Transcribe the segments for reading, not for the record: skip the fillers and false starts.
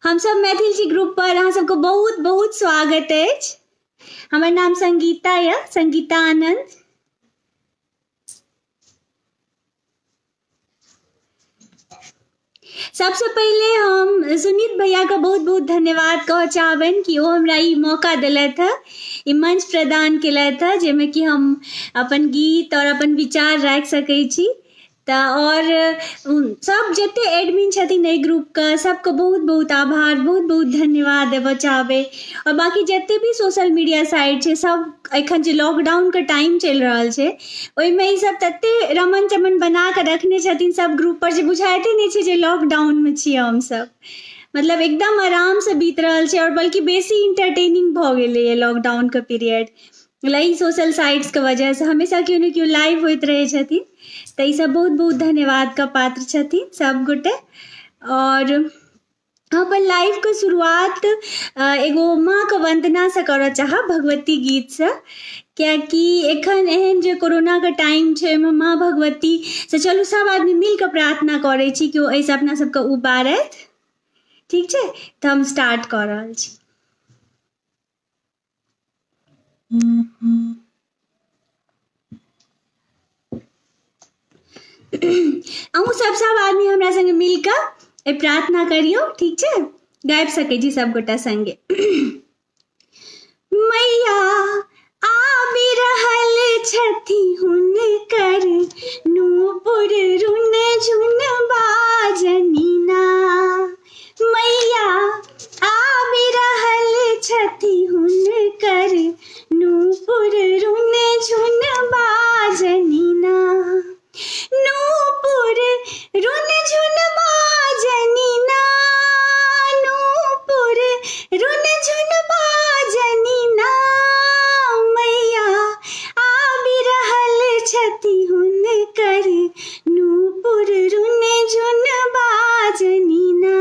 हम सब मैथिल छी ग्रुप पर अहाँ सबको बहुत बहुत स्वागत अछि। हमर नाम संगीता या संगीता आनंद। सबसे पहले हम सुनीत भैया का बहुत बहुत धन्यवाद कह चाहबनि कि वो हमरा ई मौका दिलथि है, ई मंच प्रदान केलथि है जेमे कि हम अपन गीत और अपन विचार राखि सकै छी। और सब जते एडमिन छथिन एहि ग्रुप का सबको बहुत बहुत आभार, बहुत बहुत धन्यवाद देबऽ चाहबै। और बाकी जते भी सोशल मीडिया साइट छै सब एखन जे लॉकडाउन के टाइम चलि रहल छै ओहिमे ई सब तते रमन चमन बना के रखने छथिन सब ग्रुप पर जे बुझाइते नहि छै जे लॉकडाउन में छियै हम सब। मतलब एकदम आराम से बीत रहल छै और बल्कि बेसी इंटरटेनिंग भऽ गेलैए लॉकडाउन के पीरियड। ई सोशल साइट्स के वजह से हमेशा केओ ने केओ लाइव होइत रहे छथिन, तो ई सब बहुत बहुत धन्यवाद का पात्र छथिन सब गोटे। और अपन लाइव के शुरुआत एगो माँ के वंदना से करऽ चाहब, भगवती गीत से, कियाकि एखन एहन जे कोरोना के टाइम छै ओहिमे माँ भगवती से चलू सब आदमी मिल के प्रार्थना करै छी कि ओ एहिसँ अपना सबके उबारथि। ठीक छै, तो हम स्टार्ट कर रहल छी। अहूँ सब आदमी हमरा संगे मिल कऽ प्रार्थना करियौ, ठीक छै? गाबि सकै छी सब गोटा संगे। मैया आबि रहल छथि हुनकर नूपुर रुन झुन बाजनिना। मैया आबि रहल छथि हुनकर नूपुर रुन झुन बाजनिना। नूपुर रुन झुन बाजनिना, नूपुर रुन झुन बाजनिना। मैया आबि रहल छथि हुनकर नूपुर रुन झुन बाजनिना।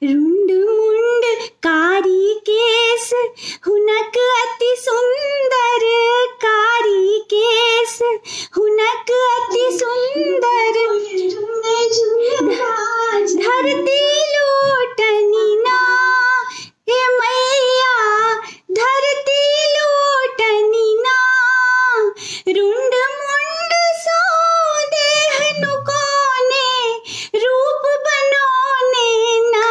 रुंड मुंड कारी केस हुनक अति सुंदर, कारी केस हुनक अति सुंदर। धरती लोटनिना, हे मैया धरती लोटनिना। रुंड मुंड सो देह नुकोने रूप बनोने ना।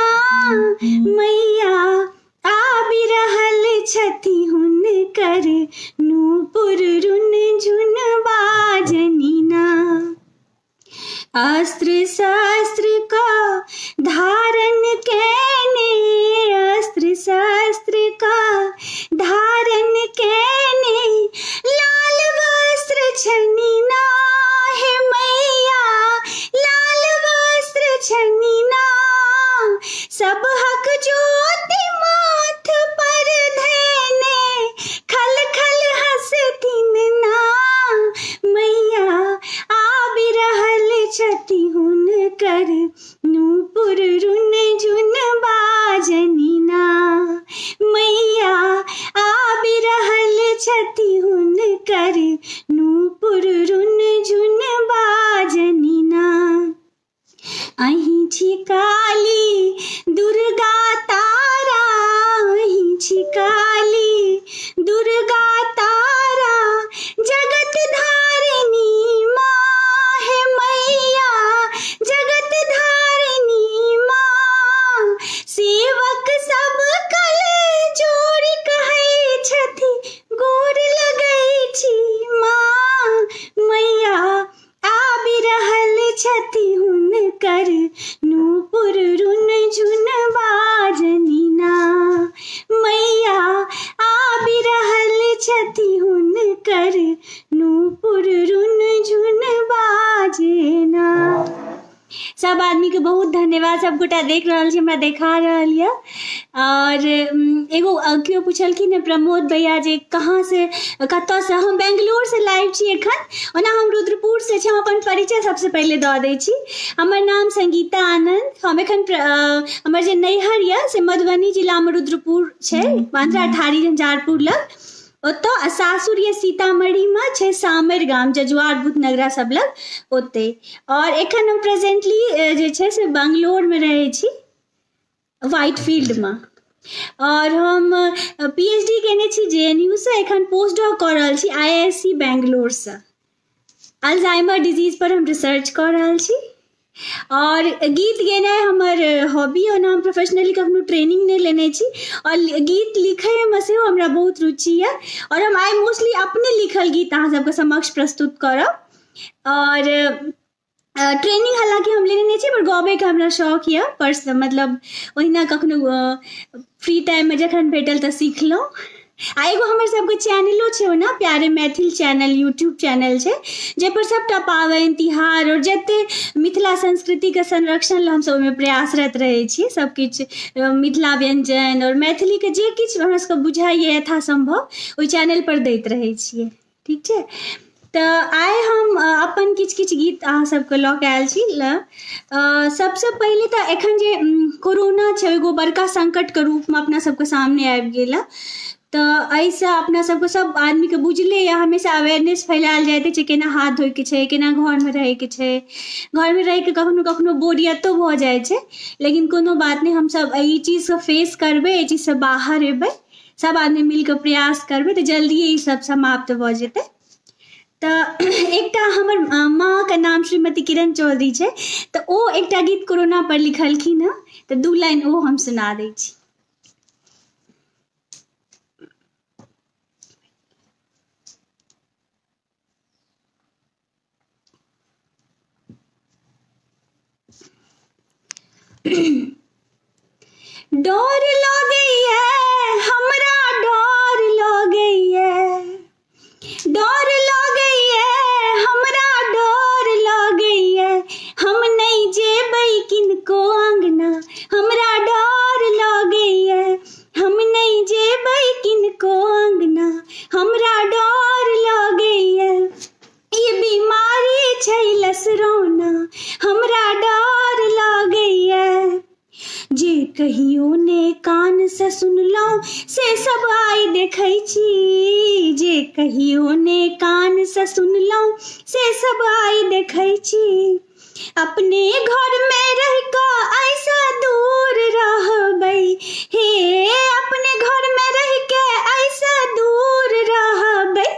मैया आबि रहल छथि हुनकर नूपुर रुन झुन बाजनिना। अस्त्र शस्त्र का धारण केने, अस्त्र शस्त्र का धारण केने। लाल वस्त्र छनिना, हे मैया लाल वस्त्र छनिना। सब हक ज्योति माथ पर धैने, खल खल हँसथिन ना। मैया आबि रहल छथि हुनकर नूपुर रुन झुन बाजनिना। मैया आबि रहल छथि हुनकर नूपुर रुन झुन बाजनिना। अहीं छी काली दुर्गा तारा, अहीं छी काली दुर्गा तारा। जगत धारिणी माँ, हे मैया जगत धारिणी माँ। सेवक सब कल जोड़ कहै छथि गोर लगै छी माँ। मैया आबि रहल छथि हुनकर नूपुर रुन झुन बाजनिना। मैया आबि रहल छथि हुनकर नूपुर रुन झुन बाजना। सब आदमी के बहुत धन्यवाद, सब गोटा देख रहल छी, हमरा देखा रहल यऽ। और एगो केओ पूछलखिन प्रमोद भैया जे कहाँ से कतऽ से। हम बेंगलोर से लाइव छी एखन, ओना हम रुद्रपुर से छी। हम अपन परिचय सबसे पहले दऽ दै छी। हमर नाम संगीता आनंद। हम एखन हमर जे नैहर यऽ से मधुबनी जिला में रुद्रपुर छै, मांद्रा ठारी झंझारपुर लग। ओतऽ आ सासुर ये सीतामढ़ी में छै सामर गाम, जजुआर भूतनगरा सब लग ओते। और एखन हम प्रेजेंटली जे छै से बंगलोर में रहै छी, व्हाइट फील्ड में। और हम पीएचडी केने छी जेएनयू से, एखन पोस्ट डॉक कर रहल छी आईआईएससी बैंगलोर से। अल्जाइमर डिजीज पर हम रिसर्च कर रहल छी। और गीत गेनाइ हमर हॉबी, ओना हम प्रोफेशनली कखनो ट्रेनिंग नहीं लेने छी। और गीत लिखै में सेहो हमरा बहुत रुचि है। और हम आइ मोस्टली अपने लिखल गीत अहाँ सबके समक्ष प्रस्तुत करब। और ट्रेनिंग हालांकि हम लेने नहीं छी, पर गाबै के हमरा शौक यऽ। पर मतलब ओहिना कखनो फ्री टाइम में जखन भेटल तऽ सीखलहुँ। आ एगो हमर सबके चैनलो छै ओना, प्यारे मैथिल चैनल यूट्यूब चैनल छै, जे पर सबटा पाबनि तिहार और जते मिथिला संस्कृति के संरक्षण ल हमसब ओहिमे प्रयासरत रहै छी। सब किछु मिथिला व्यंजन और मैथिली के जे किछु हमरा सबके बुझाइए यथासंभव ओहि चैनल पर दैत रहै छियै, ठीक छै। तऽ आइ हम अपन किछु किछु गीत अहाँ सबके लऽ के आयल छी। सबसे पहिले तऽ एखन जे कोरोना छै एगो बड़का संकट के रूप में अपना सबके सामने आबि गेल। तऽ एहिसँ अपना सबके सब आदमीके बुझले या हमेशा अवेयरनेस फैलायल जाइत छै, केना हाथ धोइके छै, केना घरमे रहैके छै। घरमे रहिके कखनो कखनो बोरियतो भऽ जाइ छै, लेकिन कोनो बात नहि, हमसब ई चीजसँ फेस करबै, एहि चीजसँ बाहर एबै, सब आदमी मिलके प्रयास करबै तऽ जल्दिए ई सब समाप्त भऽ जेतै। तऽ एकटा हमर माँ के नाम श्रीमती किरण चौधरी छै, तऽ ओ एकटा गीत कोरोना पर लिखलखिन हँ, तऽ 2 लाइन ओ हम सुना दै छी। डर लगैए हमरा, डर लगैए, डर लगैए हमरा, डर लगैए, हम नहीं जेबै किनको अंगना, हमरा डर लगैए, हम नहीं जेबै किनको अंगना, हमरा डर लगैए, ई बीमारी छै लसरौना, हमरा डर लगैए, जे कहियो ने कान से सुनलहुँ से सब आइ देखै छी, जे कहियो ने कान से सुनलहुँ से सब आइ देखै छी, अपने घर में रह कऽ ऐसा दूर रहबै, हे अपने घर में रह के ऐसा दूर रहबै,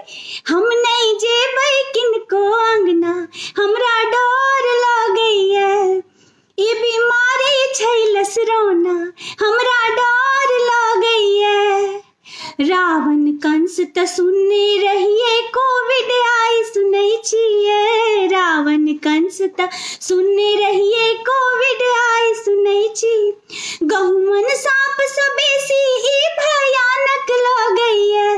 हम नहीं जेबै किनको अंगना, हमरा डर लगैए, ई बीमारी छै लसरौना, हमरा डर लगैए, रावण कंस तऽ सुनने रहिए, कोविड आइ सुनै छियै, रावण कंस तऽ सुनने रहिए, कोविड आइ सुनै छी, गहुमन साँप सँ बेसी ई भयानक लगैए,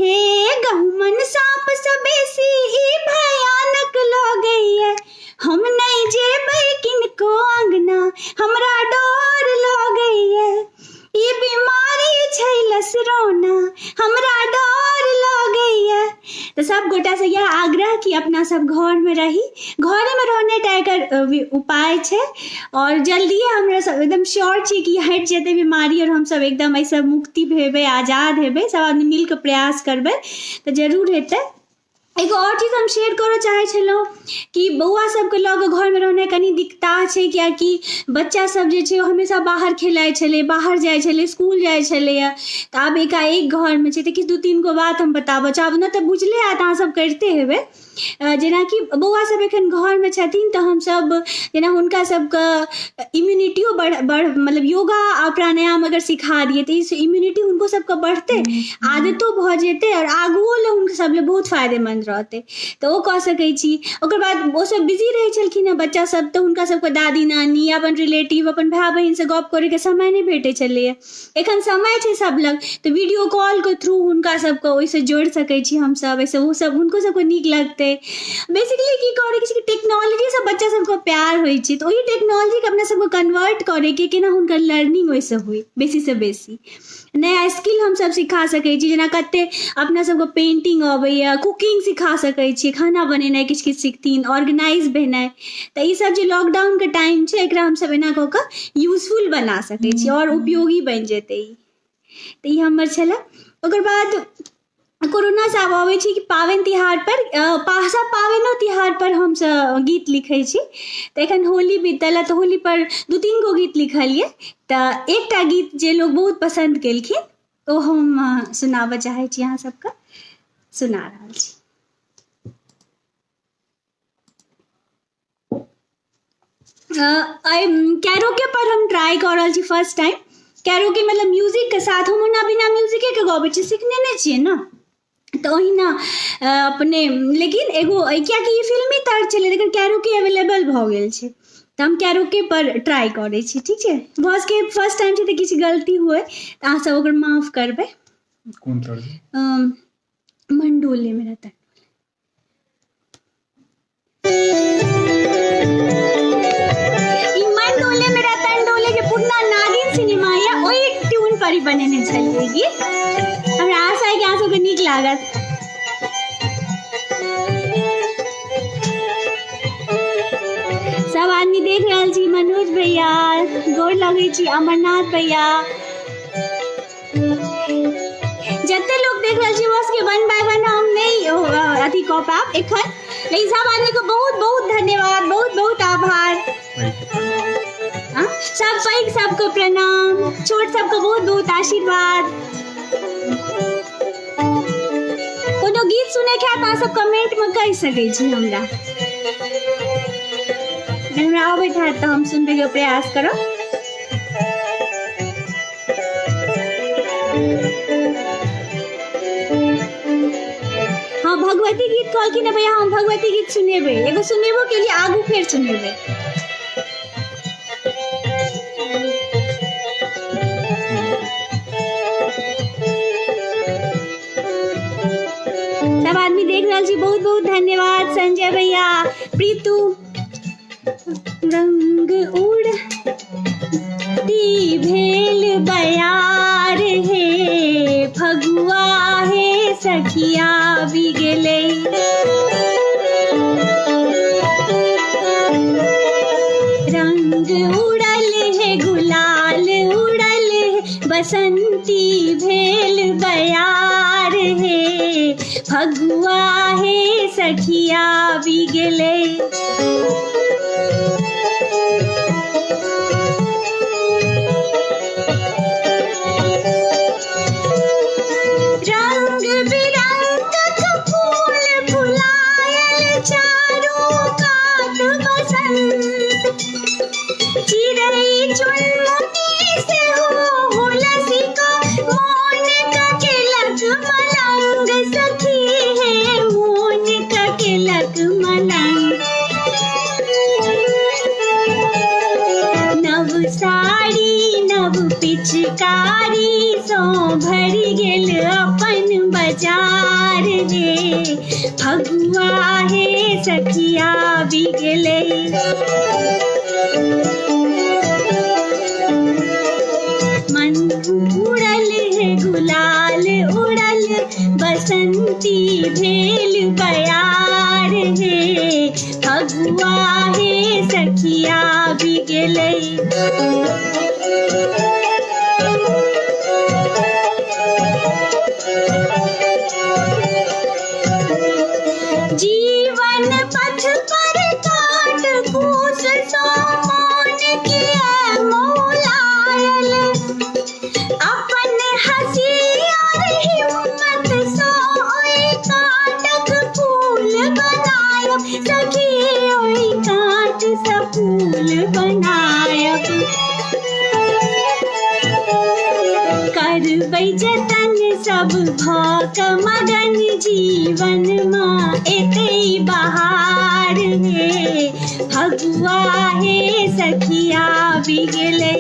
हे गहुमन साँप सँ बेसी ई भयानक लगैए, हम नहीं जेबै किनको अंगना, हमरा डर लगैए, ई बीमारी छै लसरौना, हमरा डर लगैए। तो सब गोटा से यह आग्रह कि अपना सब घर में रही, घरे में रहने टा एकर उपाय छै। और जल्दिए हमरा सब एकदम श्योर छी कि हटि जेतै बीमारी, और हम सब एकदम एहिसँ मुक्ति हेबै, आजाद हेबै, सब आदमी मिलके प्रयास करबै तऽ जरूर हेतै। एगो और चीज हम शेयर करऽ चाहै छलहुँ कि बौआ सबके लऽ कऽ घरमे रहनाइ कनि दिक्कत छै, कियाकि बच्चा सब जे छै ओ हमेशा बाहर खेलाइ छलै, बाहर जाइ छलै, स्कूल जाइ छलैए, तऽ आब एकाएक घरमे छै। तऽ किछु 2-3 गो बात हम बताबऽ चाहब, ने तऽ बुझले हैत, अहाँ सब करिते हेबै। जेनाकि बौआ सब एखन घरमे छथिन तऽ हमसब जेना हुनका सबके इम्यूनिटियो मतलब योगा आ प्राणायाम अगर सिखा दिए तऽ इससे इम्यूनिटी हुनको सबके बढ़तै, आदतो भऽ जेतै, और आगुओ लए हुनका सब लए बहुत फायदेमंद रहतै। तऽ ओ कऽ सकै छी। ओकर बाद ओ सब बिजी रहै छलखिन हँ बच्चा सब, तऽ हुनका सबके दादी नानी, अपन रिलेटिव, अपन भाय बहिन से गप करैके समय नहि भेटै छलैए। एखन समय छै सब लग, तऽ वीडियो कॉल के थ्रू हुनका सबके ओहिसँ जोड़ि सकै छी हमसब, एहिसँ ओ सब हुनको सबके नीक लगतै। बेसिकली की करै छै, टेक्नोलॉजी से बच्चा सबके प्यार होइ छै, तऽ ओही टेक्नोलॉजी के अपना सबके कन्वर्ट करे के, केना हुनकर लर्निंग ओहिसँ होइ, बेसी से बेसी नया स्किल हमसब सिखा सकै छी। जेना कते अपना सबके पेंटिंग अबैया, कुकिंग सिखा सकै छी, खाना बनेनाइ किछु किछु सिखथिन, ऑर्गेनाइज भेनाइ। तऽ ई सब जे लॉकडाउन के टाइम छै, एकरा हमसब एना कऽ कऽ यूजफुल बना सकै छी और उपयोगी बनि जेतै। तऽ ई हमर छलै। ओकर बाद कोरोना से आब आबै छी कि पाबनि तिहार पर सब पाबनिओ तिहार पर हम गीत लिखै छी। तऽ एखन होली बीतल तऽ होली पर 2-3 गो गीत लिखलिए। तऽ एकटा गीत जे लोग बहुत पसंद केलखिन ओ हम सुनाबऽ चाहै छी, अहाँ सबके सुना रहल छी। कैरोके पर हम ट्राई कऽ रहल छी फर्स्ट टाइम। कैरोके मतलब म्यूजिक के साथ, हम ओना बिना म्यूजिके के गबै छी, सिखने नहि छियै ने। तऽ ओहिना अपने, लेकिन एगो कियाकि ई फिल्मी तर्ज छलै, लेकिन कैरोके अवेलेबल भऽ गेल छै तऽ हम कैरोके पर ट्राई करै छी, ठीक छै। भऽ सकै फर्स्ट टाइम छै तऽ किछु गलती हुए तऽ अहाँ सब ओकर माफ करबै। कोन तर्ज? मंडोले मेरा तन मंडोले मेरा तंडोले के पुरना नागिन सिनेमा या ओहि ट्यून पर ही बनेने छलिए गीत। हमरा आशा है कि अहाँ सबके नीक लागत। सब आदमी देख रहल छी, मनोज भैया गोर लगै छी, अमरनाथ भैया, जते लोग देख रहल छी बस के 1 बाय 1 हम नहीं अथी कऽ पाब एखन, लेकिन सब आदमी को बहुत बहुत धन्यवाद, बहुत बहुत आभार। सब पैघ सबको प्रणाम, छोट सबको बहुत बहुत आशीर्वाद। कोनो गीत सुने के अहाँ सब कमेंट में कहि सकै छी हमरा आबैत हैत तऽ हम सुनबे के प्रयास करब। हाँ, भगवती गीत कहलखिन है भैया, हम भगवती गीत सुनेबै, एगो सुनेबो के लिए आगू फेर सुनेबै। सब आदमी देख रहल छी, बहुत बहुत धन्यवाद। संजय भैया, प्रीतु, रंग उड़ती भेल बयार हे फगुआ हे सखिया बिगले, रंग उड़ल है गुलाल उड़ल है बसंती भेल बयार हे फगुआ हे सखिया बिगले। रंग बिरंग फूल फुलायल चारों कात बसंत, चिड़ै चुनमुनी से हो लसी का मोन का केलक मलंग, सखी है मोन का केलक मलंग। नव साड़ी नव पिचकारी सो भरि गेल अपन बाजार हे फगुआ हे सखिया बिगले। मन उड़ल है गुलाल उड़ल बसंती भेल बयार हे फगुआ हे सखिया बिगले। जीवन पथ पर काट कूस सो मौन किया मौलायल, अपन हंसी और हिम्मत सो ओए काटक फूल बनायब, सखी ओए काट सा फूल बनायब। करबै जतन सब भऽ कऽ मगन जीवन माँ एतै बहार हे फगुआ हे सखिया बिगले।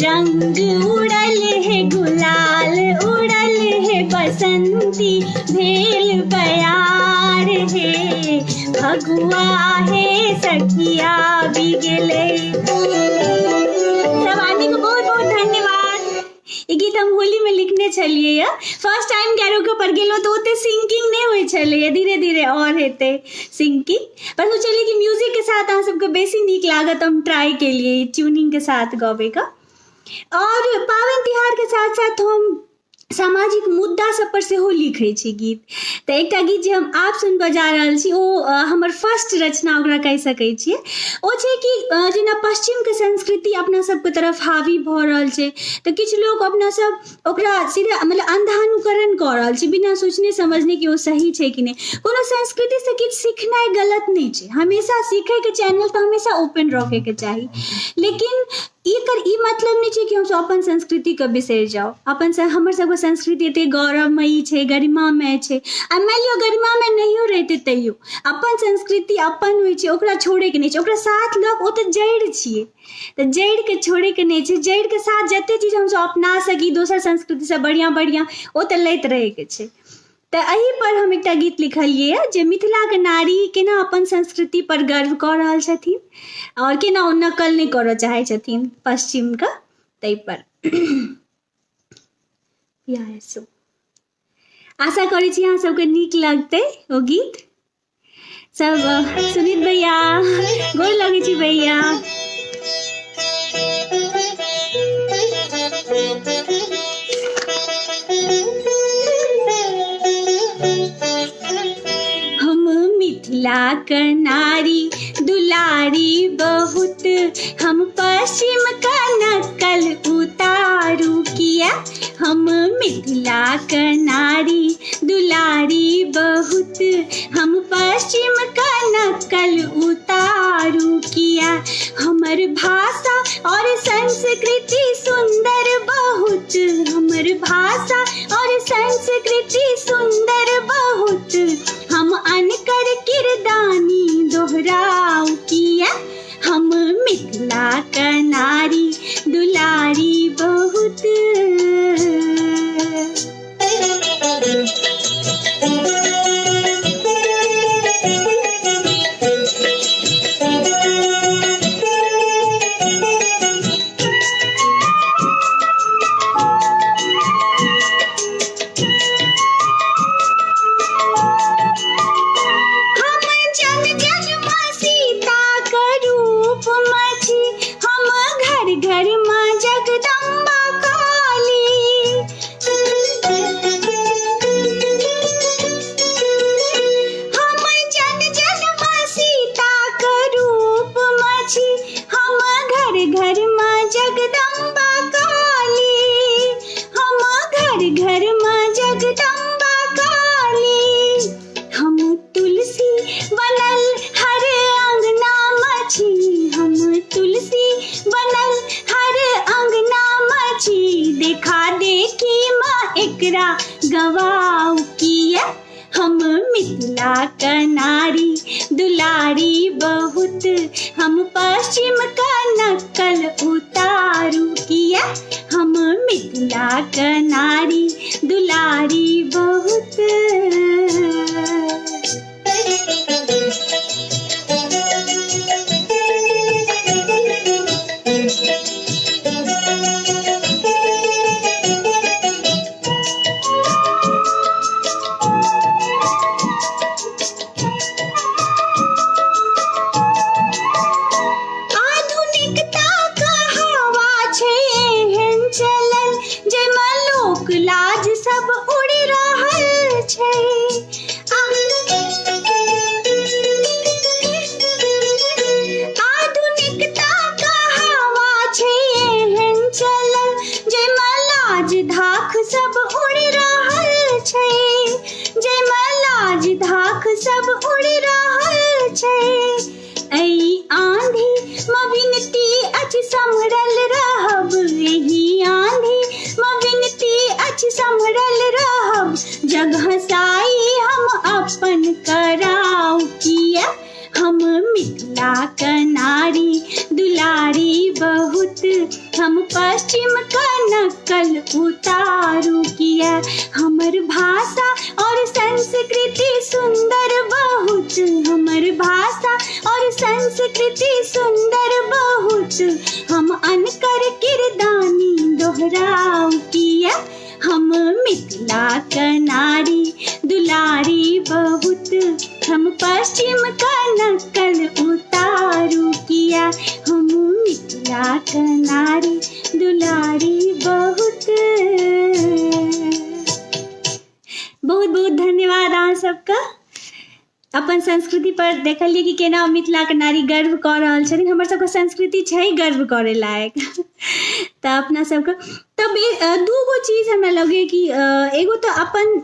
रंग उड़ल है गुलाल उड़ल है बसंती भेल बयार हे फगुआ हे सखिया बिगले। सब आदमी को बहुत बहुत धन्यवाद। ये गीत हम होली में लिखने छलिए। फर्स्ट टाइम कैरोके पर गेलो तो ओते सिंकिंग नहीं होय छले, धीरे धीरे और हेते सिंकिंग, पर सोचलिए कि म्यूजिक के साथ अहाँ सबके बेसी नीक लागत, हम ट्राई केलिए ट्यूनिंग के साथ गावे का। और पावन तिहार के साथ साथ हम सामाजिक मुद्दा सब पर सेहो लिखै छी गीत। तऽ एकटा गीत जे हम आप सुनबऽ जा रहल छी ओ हमर फर्स्ट रचना ओकरा कहि सकै छियै। ओ छै कि जेना पश्चिमके संस्कृति अपना सबके तरफ हावी भऽ रहल छै तऽ किछु लोग अपना सब ओकरा सीधे मतलब अंधानुकरण कऽ रहल छै बिना सोचने समझने कि ओ सही छै कि नहि। कोनो संस्कृति से किछु सीखनाइ गलत नहि छै, हमेशा सीखैके चैनल तऽ हमेशा ओपन रखैके चाही, लेकिन एकर ई मतलब नहीं छै कि हम अपन संस्कृति के बिसरि जाओ। अपन हमर सबके संस्कृति एते गौरवमयी छै, गरिमामय छै, आ मानि लियौ गरिमामय नहियो रहितै तैयो अपन संस्कृति अपन होइ छै, ओकरा छोड़ैके नहि छै, ओकरा साथ लऽ ओ तऽ जड़ि छियै, तऽ जड़िके छोड़ैके नहि छै। जड़िके साथ जते चीज हमसब अपना सकी दोसर संस्कृतिसँ बढ़िआँ बढ़िआँ ओ तऽ लैत रहैके छै। तऽ एही पर हम एकटा गीत लिखलियै जे मिथिलाके नारी केना अपन संस्कृति पर गर्व कऽ रहल छथिन और केना ओ नकल नहि करऽ चाहै छथिन पश्चिमके, ताहि पर आशा करै छी अहाँ सबके नीक लगतै ओ गीत। सब सुनीत भैया गोर लगै छी भैया। मिथिला का नारी दुलारी बहुत, हम पश्चिम का नकल उतारू किया। हम मिथिला का नारी दुलारी बहुत, हम पश्चिम का नकल उतारू किया। हमर भाषा और संस्कृति सुंदर बहुत, हमर भाषा और संस्कृति सुंदर बहुत, हम अनकर किरदानी दोहराऊ किया। हम मिथिला का नारी दुलारी बहुत। गवाऊ किया। हम मिथिला का नारी दुलारी बहुत, हम पश्चिम का नकल उतारू किया। हम मिथिला का नारी दुलारी बहुत। लाज सब उड़ी रहल छै, आधुनिकता का हवा छै एहन चलल जाहिमे लाज धाख सब उड़ी रहल छै, जाहिमे लाज धाख सब उड़ी रहल छै। एहि आंधी म विनती अछि सम्हरल रहब, एहि आंधी म विनती अछि सम्हरल रहब, जगह साई हम अपन कराऊ किया। हम मिथिला का नारी दुलारी बहुत, हम पश्चिम का नकल उतारू किया। हमर भाषा और संस्कृति सुंदर बहुत, हमर भाषा और संस्कृति सुंदर बहुत, हम अनकर किरदानी दोहराऊ किया। हम मिथिला का नारी दुलारी बहुत, हम पश्चिम का नकल उतारू किया। हम मिथिला का नारी दुलारी अपन संस्कृति पर देखलिए कि केना मिथिला के नारी गर्व कऽ रहल छथिन। हमर सबके संस्कृति छै गर्व करे लायक तऽ अपना सबके तब दूगो चीज हमरा लगे कि एगो तो अपन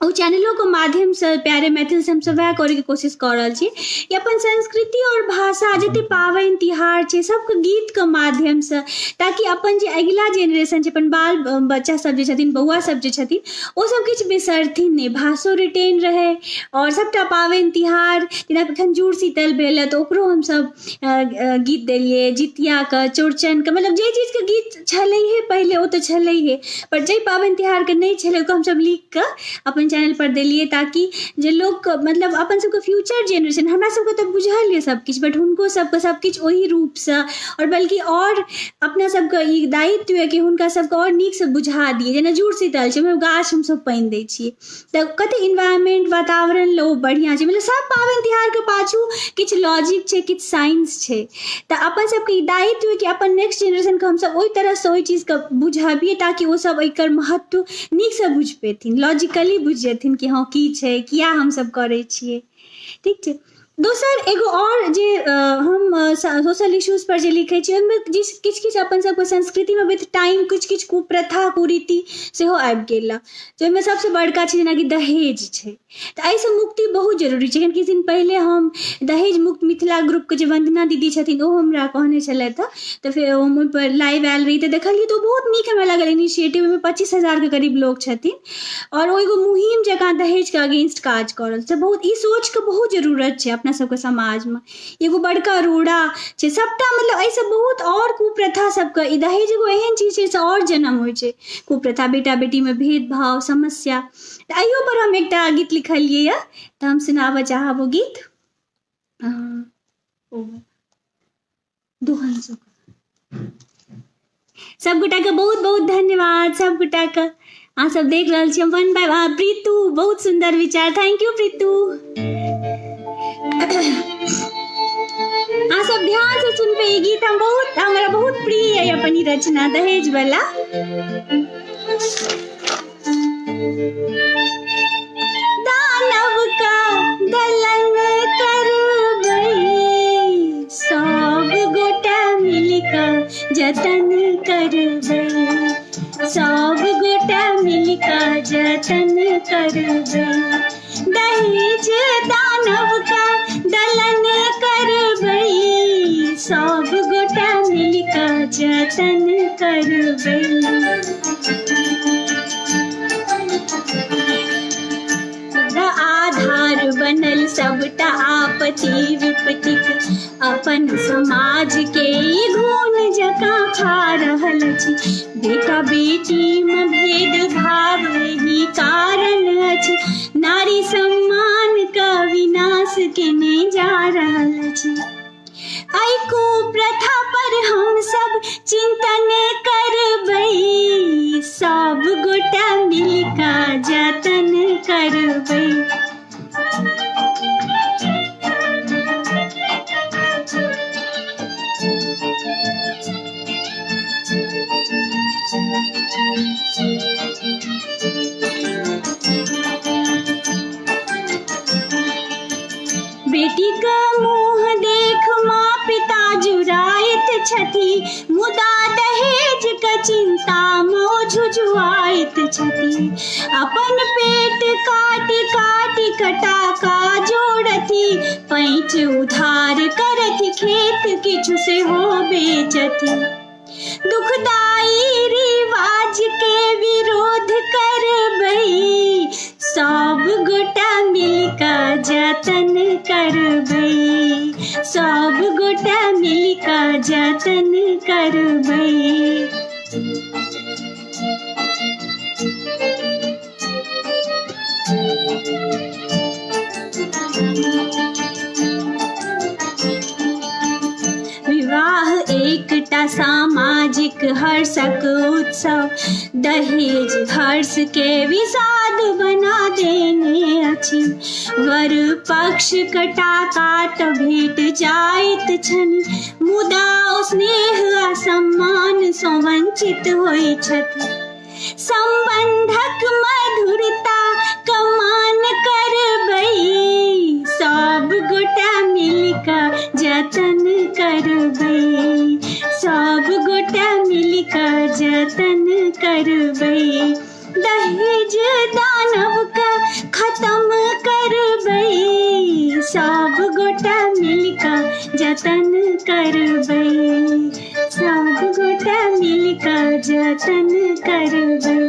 ओ चैनलों के माध्यम से प्यारे मैथिल से हम सब वह करे के कोशिश कर रहल छी कि अपन संस्कृति और भाषा जते पाबनि तिहार छै सबके गीत के माध्यम से, ताकि अपन जे अगिला जेनरेशन छै, अपन बाल बच्चा सब जे छथिन, बौआ सब जे छथिन, ओ सब किछु बिसरथिन नहि, भाषो रिटेन रहे और सबटा पाबनि तिहार जेना एखन जुड़ शीतल भेल तऽ ओकरो हम सब गीत देलिए, जितिया के, चौड़चन के, मतलब जे चीज के गीत छलैहे पहले ओ तो छलैहे, पर जे पाबनि तिहार के नहीं छलै ओकरा हम सब लिख के अपन चैनल पर देलिए, ताकि जे लोग मतलब अपन सबके फ्यूचर जेनरेशन, हमरा सबके तऽ बुझल ये सब किछु, बट हुनको सबके सब किछु ओही रूप से और बल्कि और अपना सबके ई दायित्व है कि हुनका सबके और नीक से बुझा दिए। जेना जुड़ शीतल छै, ओहिमे गाछ हम सब पानि दै छियै तऽ कते इन्वायरमेंट वातावरण लो बढ़िया छै, मतलब सब पाबनि तिहार के पाछू किछु लॉजिक छै, किछु साइंस छै, तऽ अपन सबके ई दायित्व है कि अपन नेक्स्ट जेनरेशन के हम सब ओहि तरह से ओहि चीज के बुझाबिए ताकि वो सब एकर महत्व नीक से बुझ पेथिन, लॉजिकली बुझ जेथिन कि हाँ की छै, किया हम सब करे छियै। ठीक छै। दोसर एगो और जे हम सोशल इश्यूज पर जे लिखे छी ओहिमे किछु किछु अपन सबके संस्कृति में विथ टाइम किछु किछु कुप्रथा कुरीति सेहो आबि गेल, जाहिमे सबसे बड़का छै जेनाकि दहेज छै, तऽ एहिसँ मुक्ति बहुत जरूरी छै। किछु दिन पहले हम दहेज मुक्त मिथिला ग्रुप के जे वंदना दीदी छथिन ओ हमरा कहने छलथि, तऽ फिर हम ओहि पर लाइव आयल रही तऽ देखलिए तो बहुत नीक हमरा लागल इनिशिएटिव। में 25,000 के करीब लोग छथिन और ओ एगो मुहिम जकाँ दहेज के अगेंस्ट काज कर रहल छै। बहुत ई सोच के बहुत जरूरत छै अपना सबके समाज में, एगो बड़का रोड़ा छै सबटा, मतलब ऐसे बहुत और कुप्रथा सबके, ई दहेज एगो एहन चीज छै से और जन्म होइ छै, कुप्रथा, बेटा बेटी में भेदभाव, समस्या। तऽ अइयो पर हम एकटा गीत लिखलिए या, तऽ हम सुनाबऽ चाहब ओ गीत। सब गोटा के बहुत बहुत धन्यवाद, सब गोटा के अहाँ सब देख रहल छी वन बाय प्रीतु, बहुत सुंदर विचार, थैंक यू प्रीतु। आप सब ध्यान से सुन पे, ये गीत हम बहुत हमारा बहुत प्रिय है, अपनी रचना दहेज वाला। दानव का दलन करबै, सब गोटा मिलकर जतन करबै, सब गोटा मिलकर जतन करबै, दहेज दानव का दलन करबै, सब गोटा मिलकर जतन करबै। आधार बनल सबटा आपत्ति विपत्तिक, अपन समाज के घून जकाँ खा रहल छी, बेटा बेटी में भेदभाव ही कारण अछि, नारी सम्मान का विनाश केने जा रहल छी। आई कुप्रथा पर हम सब चिंतन करबै, सब गोटा मिलकर जतन करबै। बेटी का मुँह देख माँ पिता जुराइत छथि, मुदा दहेज के चिंता में झुझुआइत छथि, अपन पेट काटि काटि कटाका जोड़थि, पैंच उधार करथि, खेत किछु सेहो बेचथि। दुखदाई रिवाज के विरोध करबै, सब गोटा मिलकर जतन करबै, सब गोटा मिलकर जतन करबै। विवाह एकटा सामाजिक हर्षक उत्सव, दहेज हर्ष के विषाद बना देने अछि, वर पक्ष कटाका तऽ भेट जाइत छनि, मुदा ओ स्नेह आ सम्मान सँ वंचित होइ छथि। संबंधक मधुरता कमान करबै, सब जतन करबै, सब गोटा मिल कऽ जतन करबै, दहेज दानव का खत्म करबै, सब गोटा मिल कऽ जतन करबै, सब गोटा मिल कऽ जतन करबै।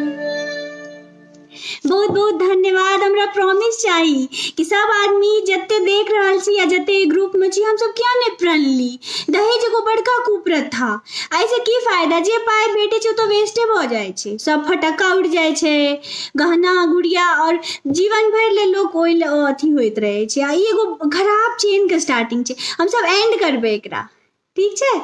बहुत बहुत धन्यवाद। हमरा प्रॉमिस चाही कि सब आदमी जते देख रहल छी या जते ग्रुप में छी हम सब किया ने प्रण ली। दहेज एगो बड़का कुप्रथा, ऐसे की फायदा, जे पाई भेटे छै तो वेस्टे भ जाय छै, सब फटक्का उड़ जाय छै, गहना गुड़िया और जीवन भर ले लोग ओइ अथी होइत रहे छै। आ ई एगो खराब चेन के स्टार्टिंग छै, हम सब एंड करबै एकरा, ठीक छै।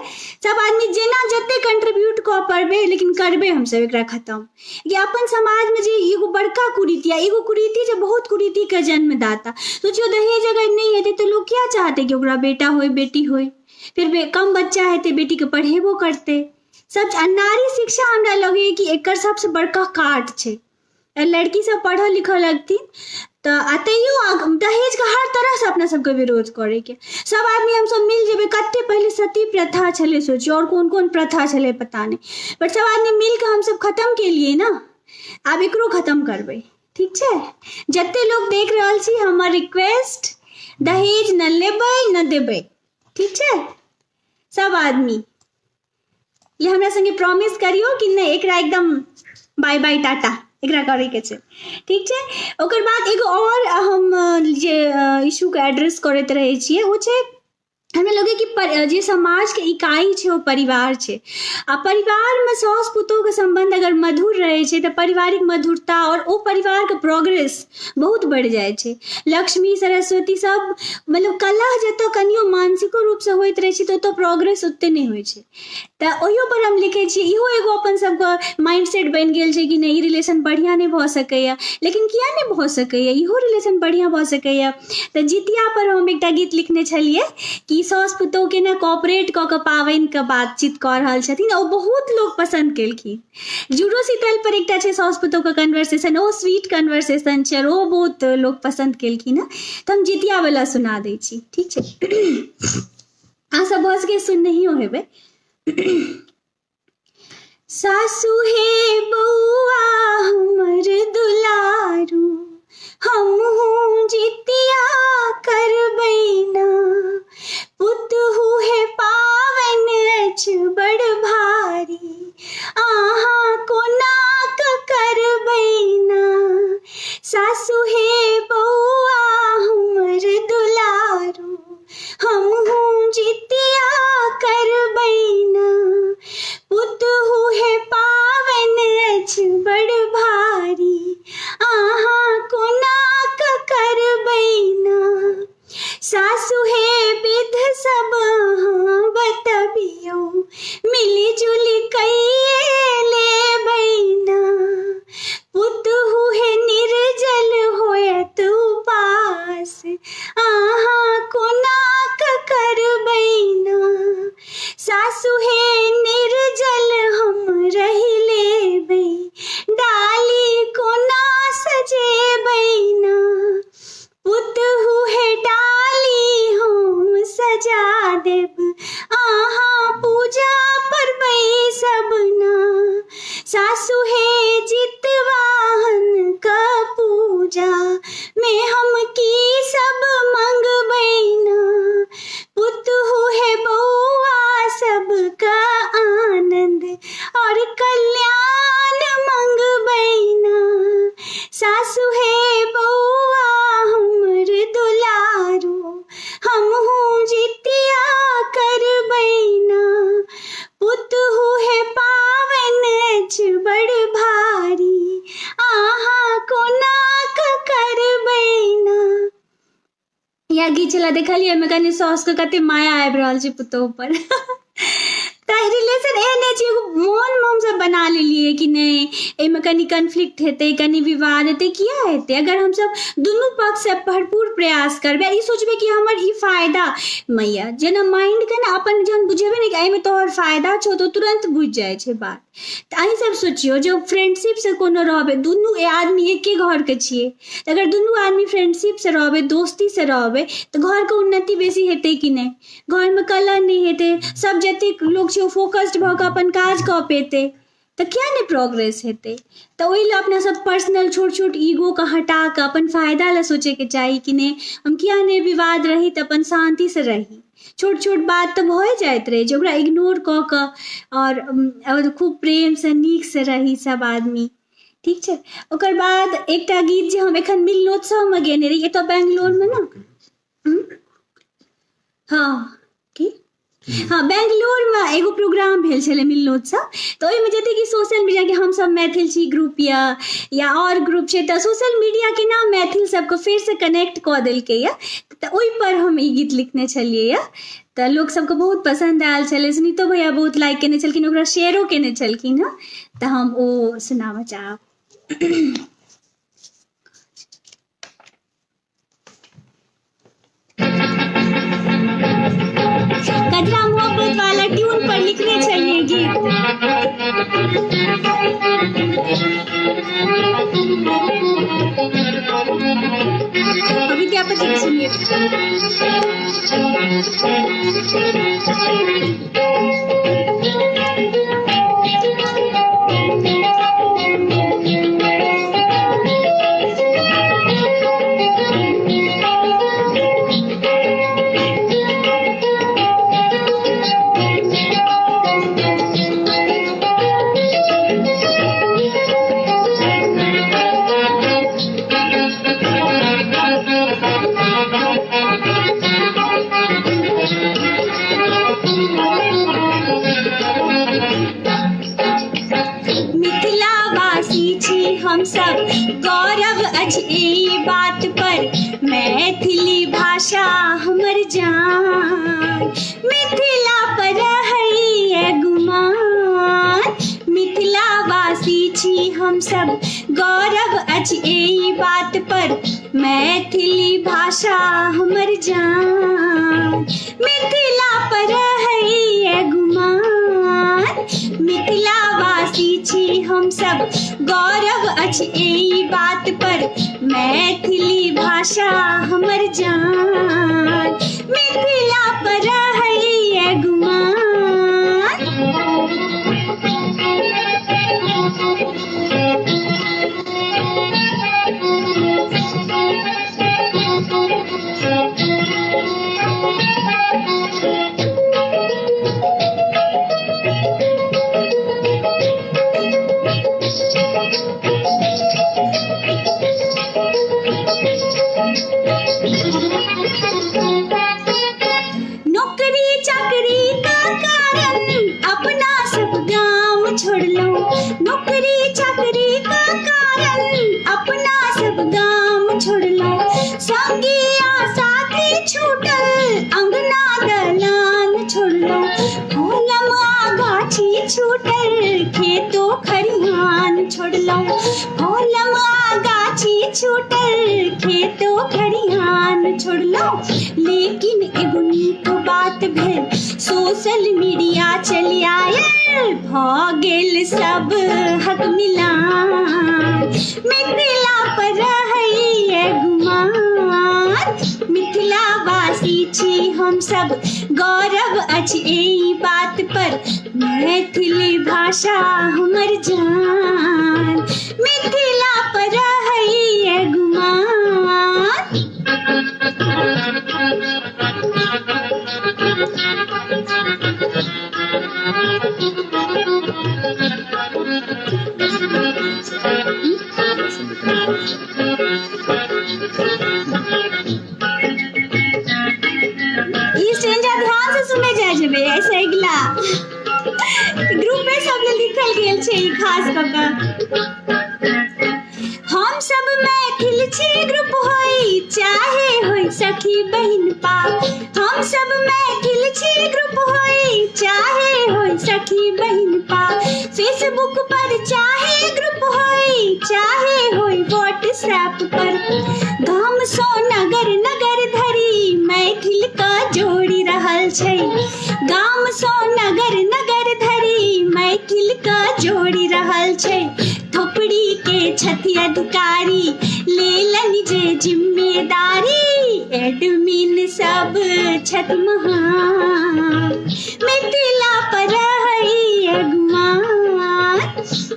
सब आदमी जेना जते कंट्रीब्यूट कऽ पड़बै लेकिन करबै हम सब एकरा खत्म। कि अपन समाज में जे एगो बड़का कुरीति, एगो कुरीति जे बहुत कुरीति के जन्मदाता। सोचियो दहेज अगर नहीं हेतै तो लोग क्या चाहते कि ओकरा बेटा होय बेटी होय, फिर कम बच्चा हेतै बेटी के पढ़ेबो करतै। सब नारी शिक्षा हमरा लगे कि एकर सबसे बड़का काट छै। लड़की सब पढ़ लिखऽ लगथिन तो तैयो दहेज का हर तरह से अपना सबके विरोध करे के, सब आदमी हम सब मिल जेबे। कते पहले सती प्रथा छले, सोचियो, और कौन कौन प्रथा छले पता नहीं, पर सब आदमी मिल के हम सब खत्म के लिए ना, आब एकरो खत्म करबै, ठीक छै। जते लोग देख रहल छी हमर रिक्वेस्ट, दहेज न लेबै न देबै, ठीक छै। सब आदमी ये हमरा संगे प्रॉमिस करियो कि नहीं एकरा एकदम बाय बाय टाटा एकरा करे के छै, ठीक छै। ओकर बाद एगो और हम जे इशू के एड्रेस करैत रहे छियै वो छै, हमरा लगे कि जे समाज के इकाई छै वो परिवार छै। आ परिवार में सास पुतोह के संबंध अगर मधुर रहे छै तो पारिवारिक मधुरता और ओ परिवार के प्रोग्रेस बहुत बढ़ जाय छै। लक्ष्मी सरस्वती सब मतलब कलह जतो कनियो मानसिको रूप से होइत रहे छै तो प्रोग्रेस ओते नहीं होय छै। तो ओहियो पर हम लिखे छी, इहो एगो अपन सबके माइंडसेट बन गेल छै कि नहीं ई रिलेशन बढ़िया नहीं भ सकैया, लेकिन किया नहीं भ सकैया, इहो रिलेशन बढ़िया भ सकैया। तो जितिया पर हम एकटा गीत लिखने छलिए कि सास पुतोह के ना कोऑपरेट क के पावनि के बातचीत क रहल छथिन, ओ बहुत लोग पसंद केलखिन। जूडो शीतल पर एकटा छै सास पुतोह के कन्वर्सेशन, ओ स्वीट कन्वर्सेशन छै, ओ बहुत लोग पसंद केलखिन है। तो हम जितिया वाला सुना दै छी, ठीक छै। अहाँ सब भऽ सके सुननहियो हेबै। सासु हे बउआ हमर दुलारू, हमहूँ जितिया करबै ना, पुतहु हे पावनि अछि बड़ भारी, अहाँ कोना कऽ करबै ना। सासु हे बउआ हमर दुलारू, हमहूँ जितिया करबै ना, पुतहु हे पावनि अछि बड़ भारी, अहाँ कोना कऽ करबै ना। सासु हे विध सब अहाँ बतबियौ, मिली जुली कइये लेबै ना, पुतहु हे निर्जल होयत उपास, अहाँ कोना कऽ करबै ना। सासु हे निर्जल हम रहि लेबै, डाली कोना सजेबै ना, पुतहु हे डाली हम सजा देब, अहाँ पूजा पर बैसब ना। सासु हे जितवाहन का पूजा में हम की सब मंगबै ना, पुतहु हे बउआ सबका आनंद और कल्याण मंगबै ना। सासु हे बउआ हमर दुलारू, हमहूँ जितिया करबै ना, पुतहु हे पावनि अछि बड़ भारी, अहाँ कोना कऽ करबै ना। या गीत छला देखलियै, एहिमे कनि साउस के कते माया आबि रहल छै पुतोह पर। तऽ रिलेशन एहने छै मोन में हम सब बना लेलिए कि नहीं एमे कनी कन्फ्लिक्ट हेतै कनी विवाद हेतै किया हेतै अगर हम सब दुनू पक्ष से भरपूर प्रयास करबै ई सोचबै कि हमर ई फायदा मैया जेना माइंड के ना अपन जन बुझेबै ने कि एमे तोहर फायदा छौ तो तुरंत बुझ जाय छै बात त अहीं सब सोचियो जो फ्रेंडशिप से कोनो रहबै दुनू आदमी एके घर के छियै अगर दुनू आदमी फ्रेंडशिप से रहबै दोस्ती से रहबै तो घर के उन्नति बेसी हेतै कि नहीं घर में कलह नहीं हेतै सब जतेक लोग छै फोकस्ड भऽ कऽ अपन काज कऽ पेतै तो क्या नहीं प्रोग्रेस हेतै तो ओहि लिए अपना सब पर्सनल छोट छोट ईगो के हटा के अपन फायदा ला सोचे के चाही कि नहीं हम किया नहीं विवाद रही तो अपन शांति से रही छोट छोट बात तो भए जाइत रहे जे ओकरा इग्नोर कऽ कऽ और खूब प्रेम से नीक से रही सब आदमी ठीक छै ओकर बाद एकटा गीत जे हम एखन मिलनोत्सव में गेने रही एतऽ बेंगलोर में ना हाँ की हाँ बेंगलोर में एगो प्रोग्राम भेल छलै मिलनोत्सव तो ओहिमे जते कि सोशल मीडिया के हम सब मैथिल छी ग्रुप या और ग्रुप छै तो सोशल मीडिया के नाम मैथिल सबके फेर से कनेक्ट कऽ देलकै या तो ओहि पर हम ई गीत लिखने छलियै या तो लोग सबके बहुत पसंद आयल छलै सुनीतो भैया बहुत लाइक केने छलखिन ओकरा शेयरो केने छलखिन हँ तो हम ओ सुनाबऽ चाहब कजरा मोहब्बत वाला ट्यून पर लिखने चलिए गीत विद्यापति सुनिए हम सब गौरव अछि ई बात पर मैथिली भाषा हमर जान मिथिला पर है गुमान मिथिला वासी छी हम सब गौरव अछि ई बात पर मैथिली भाषा हमर जान मिथिला पर है गुमान मिथिला वासी छी हम सब गौरव अछि ई बात पर मैथिली भाषा हमर जान मिथिला पर है गुमान छोड़ लो नौकरी चाकरी का कारण अपना सब गाम छोड़ लो संगिया साथी छूटल अंगना दलान छोड़ लो कोलम आगाछी छूटल खेतो खरिहान छोड़ लो कोलम आगाछी छूटल खेतो खरिहान छोड़ लो लेकिन एगो नीक बात भेल सोशल मीडिया चलि आयल भऽ गेल सब हक मिलान मिथिला पर है गुमान मिथिला वासी छी हम सब गौरव अछि ई बात पर मैथिली भाषा हमर जान मिथिला पर है गुमान ध्यान से सुने जाए जेबे ऐसे अगला ग्रुप में सब लिखल गेल छै खास कऽ हम सब मैथिल छी ग्रुप होई चाहे होई सखी बहिन पा हम सब मैथिल छी ग्रुप होई चाहे होई पर चाहे ग्रुप होई चाहे होई व्हाट्सएप पर, गाम सो नगर नगर धरी मैथिल का जोड़ी रहल छै, गाम सो नगर नगर धरी मैथिल का जोड़ी रहल छै। थोपड़ी के छथि अधिकारी लेलन जे जिम्मेदारी, एडमिन सब छथि महान मिथिला पर रहई अगुमान,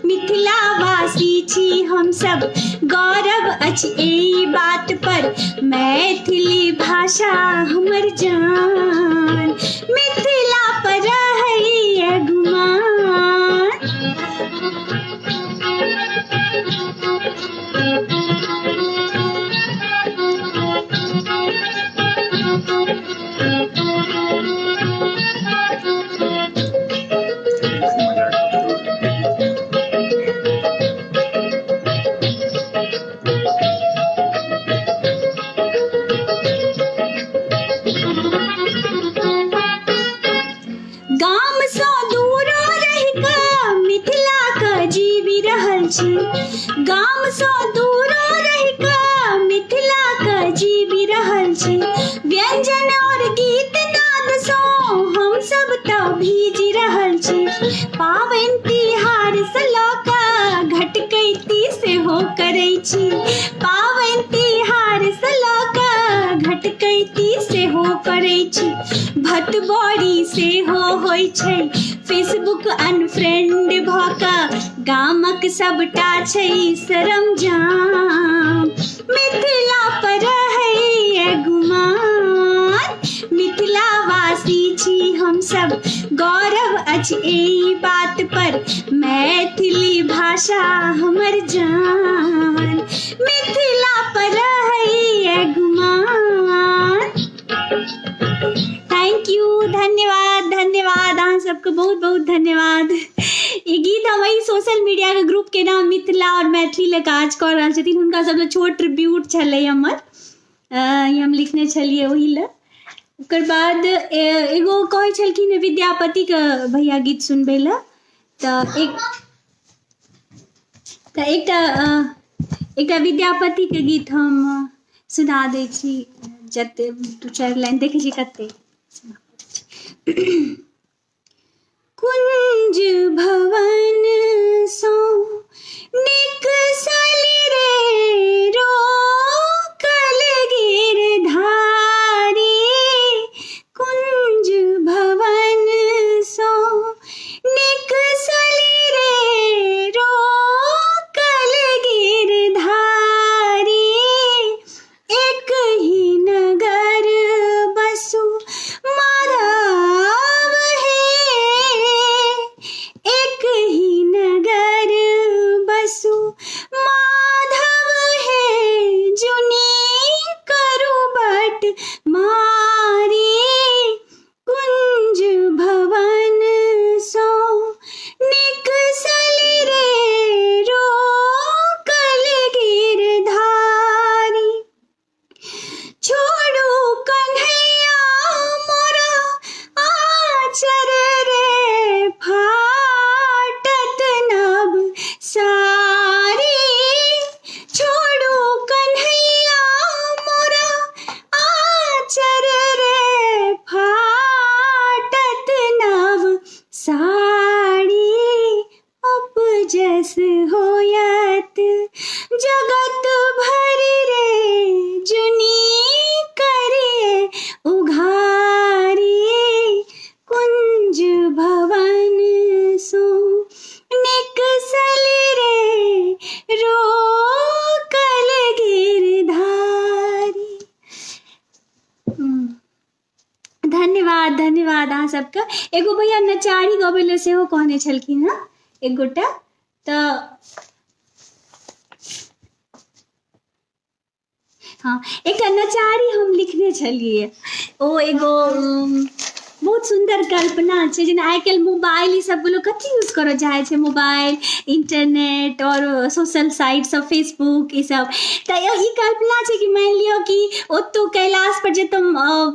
मिथिलावासी छी हम सब गौरव अछि एहि बात पर, मैथिली भाषा हमर जान मिथिला पर रहई अगुमान। गाम सो दूरो रहि क मिथिला क जीवी रहल छी, गाम सो दूरो रहि क मिथिला क जीवी रहल छी, व्यंजन और गीत नाद सो हम सब त भीजी रहल छी, पाबनि तिहार से लऽ कऽ घटकैती सेहो करै छी, पाबनि तिहार से लऽ कऽ घटकैती सेहो करै छी, भतबड़ी सेहो होइ छै फेसबुक अनफ्रेंड भऽ कऽ, गामक सबटा छै सरमजाम मिथिला पर रहई अगुमान, मिथिलावासी छी हम सब गौरव अछि एहि बात पर, मैथिली भाषा हमर जान मिथिला पर रहई अगुमान। थैंक यू, धन्यवाद धन्यवाद, अहाँ सबके बहुत बहुत धन्यवाद। ई गीत हम एहि सोशल मीडिया के ग्रुप के नाम मिथिला और मैथिली ले काज कऽ रहल छथिन, हुनका सबसे छोट ट्रिब्यूट छलै हमर, ई हम लिखने छलियै ओहि लए। ओकर बाद एगो कहै छलखिन विद्यापति के भैया गीत सुनबै लए, तऽ एकटा विद्यापति के गीत हम सुना दै छी, जते दू चारि लाइन देखै छी कते। कुंज भवन सो निकसलि रे रोकल गिरधारी, कुंज भवन सो निकसलि रे रोकल गिरधारी, एक ही नगर बसु माधव है, एक ही नगर बसु माधव है, जुनी करू बट मारी, कुंज भवन सो निकसलि रे रोकल गिरधारी, छोड़ू कन्हैया मोरा आचर रे फाटत नभ सारी, छोड़ू कन्हैया मोरा आचर रे फाटत नभ साड़ी, उपजस होयत जगत भरि रे जुनी करिए उघारी, कुंज भवन सो निकसलि रे रोकल गिरधारी। धन्यवाद धन्यवाद अहाँ सबके। एगो भैया नचारी गबै लए सेहो कहने छलखिन हँ एक गोटा, तऽ हाँ एकटा नचारी हम लिखने छलिए, ओ एगो बहुत बहुत सुंदर कल्पना छै। जेना आइ काल्हि मोबाइल ई सब लोग कथी यूज करऽ चाहे छै, मोबाइल, इंटरनेट और सोशल साइट सब, फेसबुक ई सब। तऽ ई कल्पना छै कि मानि लियौ कि ओतौ कैलाश पर जतौ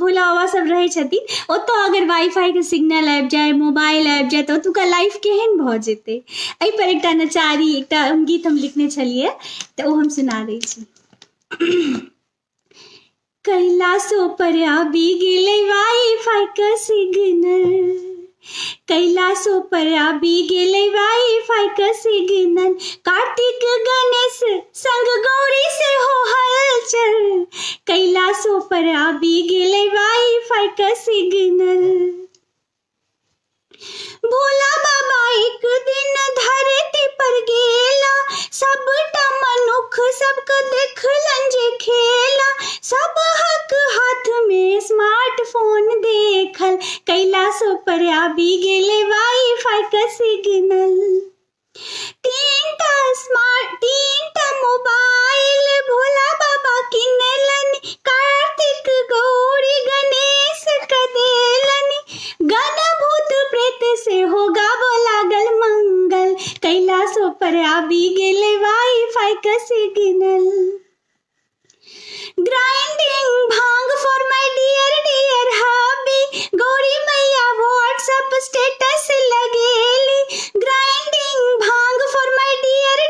भोला बाबा सब रहै छथिन, ओतौ अगर वाईफाई के सिग्नल आबि जाय, मोबाइल आबि जाय, तऽ ओतुका लाइफ केहन भऽ जेतै। एहि पर एकटा नचारी, एकटा गीत हम लिखने छलियै, तऽ ओ हम सुना दै छी। कैलाशो पर आबि गेलै वाईफाई के सिग्नल, कैलाशो पर आबि गेलै वाईफाई के सिग्नल, कार्तिक गणेश संग गौरी से हो हलचल, कैलाशो पर आबि गेलै वाईफाई के सिग्नल। भोला बाबा एक दिन धरती पर गेला, सबटा मनुख सबके देखलन जे खेला, सब हक हाथ में स्मार्टफोन देखल, कैलाशो पर आबि गेलै वाईफाई के सिग्नल। तीनटा मोबाइल भोला बाबा किनलन, कार्तिक गौरी गणेश के देलन, गण भूत प्रेत से हो गाबो लागल मंगल, कैलाशो पर आबि गेलै वाईफाई के सिग्नल। Grinding bhang for my dear hubby, Gauri मैया व्हाट्सएप स्टेटस लगेली, grinding bhang for my dear